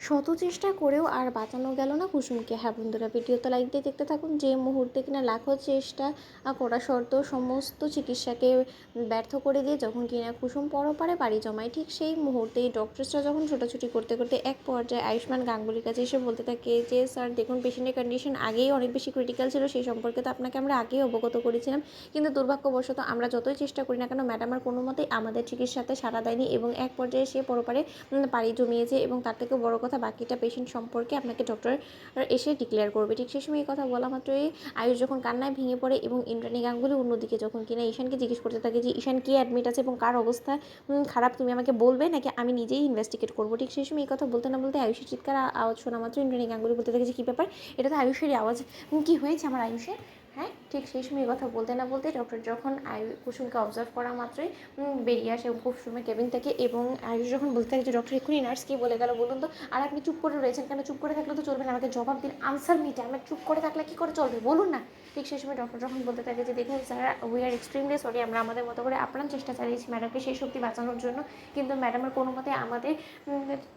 শত চেষ্টা করেও আর বাঁচানো গেল না কুসুমকে। হ্যাঁ বন্ধুরা, ভিডিওতে লাইক দিয়ে দেখতে থাকুন। যে মুহূর্তে কিনা লাখো চেষ্টা করা সত্ত্বেও সমস্ত চিকিৎসাকে ব্যর্থ করে দিয়ে যখন কিনা কুসুম পরপারে বাড়ি জমায়, ঠিক সেই মুহূর্তেই ডক্টরসরা যখন ছোটাছুটি করতে করতে এক পর্যায়ে আয়ুষ্মান গাঙ্গুলির কাছে এসে বলতে থাকে যে স্যার দেখুন, পেশেন্টের কন্ডিশন আগেই অনেক বেশি ক্রিটিক্যাল ছিল, সেই সম্পর্কে তো আপনাকে আমরা আগেই অবগত করেছিলাম, কিন্তু দুর্ভাগ্যবশত আমরা যতই চেষ্টা করি না কেন ম্যাডামের কোনো মতেই আমাদের চিকিৎসাতে সাড়া দেয়নি এবং এক পর্যায়ে সে পরপারে পাড়ি জমিয়েছে এবং তার থেকে বড় কথা বাকিটা পেশেন্ট সম্পর্কে আপনাকে ডক্টর এসে ডিক্লেয়ার করবে। ঠিক সেই সময় এই কথা বলা মাত্রই আয়ুষ যখন কান্নায় ভেঙে পড়ে এবং ইন্দ্রাণী গাঙ্গুলি অন্যদিকে যখন কিনা ঈশানকে জিজ্ঞেস করতে থাকে যে ঈশান কে অ্যাডমিট আছে এবং কার অবস্থা খারাপ, তুমি আমাকে বলবে নাকি আমি নিজেই ইনভেস্টিগেট করবো। ঠিক সেই সময় এই কথা বলতে না বলতে আয়ুষের চিৎকার আওয়াজ শোনা মাত্র ইন্দ্রাণী গাঙ্গুলি বলতে থাকে যে কী ব্যাপার, এটা তো আয়ুষেরই আওয়াজ, কী হয়েছে আমার আয়ুষের। হ্যাঁ, ঠিক সেই সময় এই কথা বলতে না বলতে ডক্টর যখন কুসুমকে অবজার্ভ করা মাত্রই বেরিয়ে আসে কুসুমের কেবিন থেকে এবং আয়ুষ যখন বলতে থাকে যে ডক্টর এক্ষুনি নার্স কী বলে গেল বলুন তো, আর আপনি চুপ করে রয়েছেন কেন, চুপ করে থাকলে তো চলবে না, আমাকে জবাব দিন, আনসার মিটে, আমি চুপ করে থাকলে কী করে চলবে বলুন না। ঠিক সেই সময় ডক্টর যখন বলতে থাকে যে দেখুন sir, we are extremely sorry, আমরা আমাদের মতো করে আপ্রাণ চেষ্টা চালিয়েছি ম্যাডামকে সেই শক্তি বাঁচানোর জন্য, কিন্তু ম্যাডামের কোনো মতে আমাদের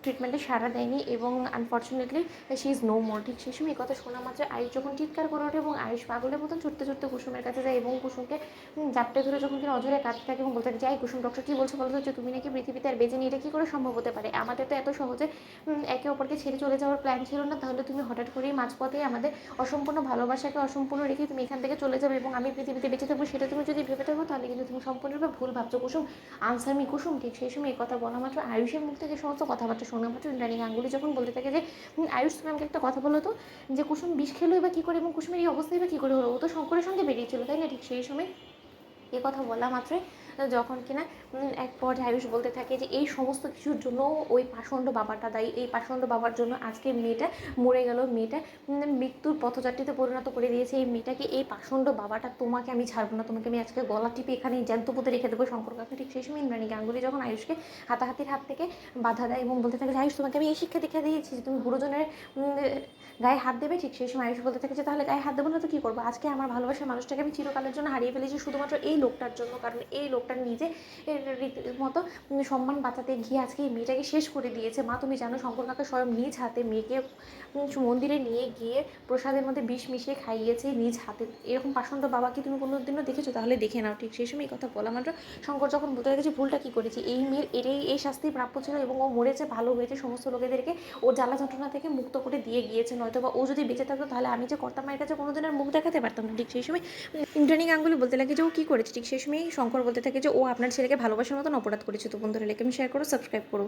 ট্রিটমেন্টে সাড়া দেয়নি এবং unfortunately she is no more. ঠিক সেই সময় এই কথা শোনা মাত্র আয়ুষ যখন চিৎকার করে ওঠে এবং আয়ুষ পাগলের মতন ছুটতে ছুটতে কুসুমের কাছে যায় এবং কুসুমকে জাপটে ধরে যখন কিনা অঝরে কাঁদতে থাকে এবং বলতে থাকে যাই কুসুম, ডক্টর কী বলছে বলতে হচ্ছে, তুমি নাকি পৃথিবীতে আর বেঁচে নিয়ে, এটা কী করে সম্ভব হতে পারে, আমাদের তো এত সহজে একে অপরকে ছেড়ে চলে যাওয়ার প্ল্যান ছিল না, তাহলে তুমি হঠাৎ করেই মাঝপথে আমাদের অসম্পূর্ণ ভালোবাসাকে অসম্পূর্ণ রেখে তুমি এখান থেকে চলে যাবে এবং আমি পৃথিবীতে বেঁচে থাকবো, সেটা তুমি যদি ভেবে থাকো তাহলে কিন্তু তুমি সম্পূর্ণরূপে ভুল ভাবছো কুসুম, আনসার মি কুসুম। ঠিক সেই সময় এই কথা বলা মাত্র আয়ুষের মুখ থেকে সমস্ত কথাবার্তা শোনা মাত্র ইন্দ্রাণী গাঙ্গুলি যখন বলতে থাকে যে আয়ুষ, তুমি আমাকে একটা কথা বলো তো, যে কুসুম বিষ খেলোই বা কী করে এবং কুসুমের এই অবস্থায় বা কী করে হলো, ও তো শঙ্করের সঙ্গে বেরিয়েছিল তাই না। ঠিক সেই সময় এ কথা বলা মাত্রই যখন কিনা এক পর্যায়ে আয়ুষ বলতে থাকে যে এই সমস্ত কিছুর জন্য ওই পাষণ্ড বাবাটা দায়ী, এই পাষণ্ড বাবার জন্য আজকে মেয়েটা মরে গেল, মেয়েটা মৃত্যুর পথযাত্রীতে পরিণত করে দিয়েছে এই মেয়েটাকে, এই পাষণ্ড বাবাটা, তোমাকে আমি ছাড়বো না, তোমাকে আমি আজকে গলা টিপে এখানে জ্যান্ত পুঁতে রেখে দেবো শঙ্কর কাকা। ঠিক সেই সময় ইন্দ্রাণী গাঙ্গুলি যখন আয়ুষকে হাতাহাতির হাত থেকে বাধা দেয় এবং বলতে থাকে যে আয়ুষ, তোমাকে আমি এই শিক্ষা দীক্ষা দিয়েছি যে তুমি গুরুজনের গায়ে হাত দেবে। ঠিক সেই সময় আয়ুষ বলতে থাকে যে তাহলে গায়ে হাত দেবো না তো কী করবো, আজকে আমার ভালোবাসার মানুষটাকে আমি চিরকালের জন্য হারিয়ে ফেলেছি শুধুমাত্র এই লোকটার জন্য, কারণ এই লোকটা নিজে রীতিমতো সম্মান বাঁচাতে গিয়ে আজকে এই মেয়েটাকে শেষ করে দিয়েছে। মা তুমি জানো শঙ্কর কাকা স্বয়ং নিজ হাতে মেয়েকে মন্দিরে নিয়ে গিয়ে প্রসাদের মধ্যে বিষ মিশিয়ে খাইয়েছে নিজ হাতে, এরকম পাষণ্ড বাবা কি তুমি কোনোদিনও দেখেছো, তাহলে দেখে নাও। ঠিক সেই সময় এই কথা বলা মাত্র শঙ্কর যখন বলতে গেছে ভুলটা কী করেছি, এই মেয়ের এই শাস্তি প্রাপ্য ছিল এবং ও মরেছে, ভালো হয়েছে, সমস্ত লোকেদেরকে ও জ্বালা যন্ত্রণা থেকে মুক্ত করে দিয়ে গিয়েছে, নয়তো বা ও যদি বেঁচে থাকতো তাহলে আমি যে কর্তা মায়ের কাছে কোনোদিনের মুখ দেখাতে পারতাম না। ঠিক সেই সময় ইন্দ্রাণী গাঙ্গুলি বলতে লাগে যে ও কী করেছে। ঠিক সেই সময় শঙ্কর বলতে থাকে যে ও আপনার ছেলেকে ভালোবাসার মতন অপরাধ করেছে। তো বন্ধুরা, লাইক এবং শেয়ার করো, সাবস্ক্রাইব করো।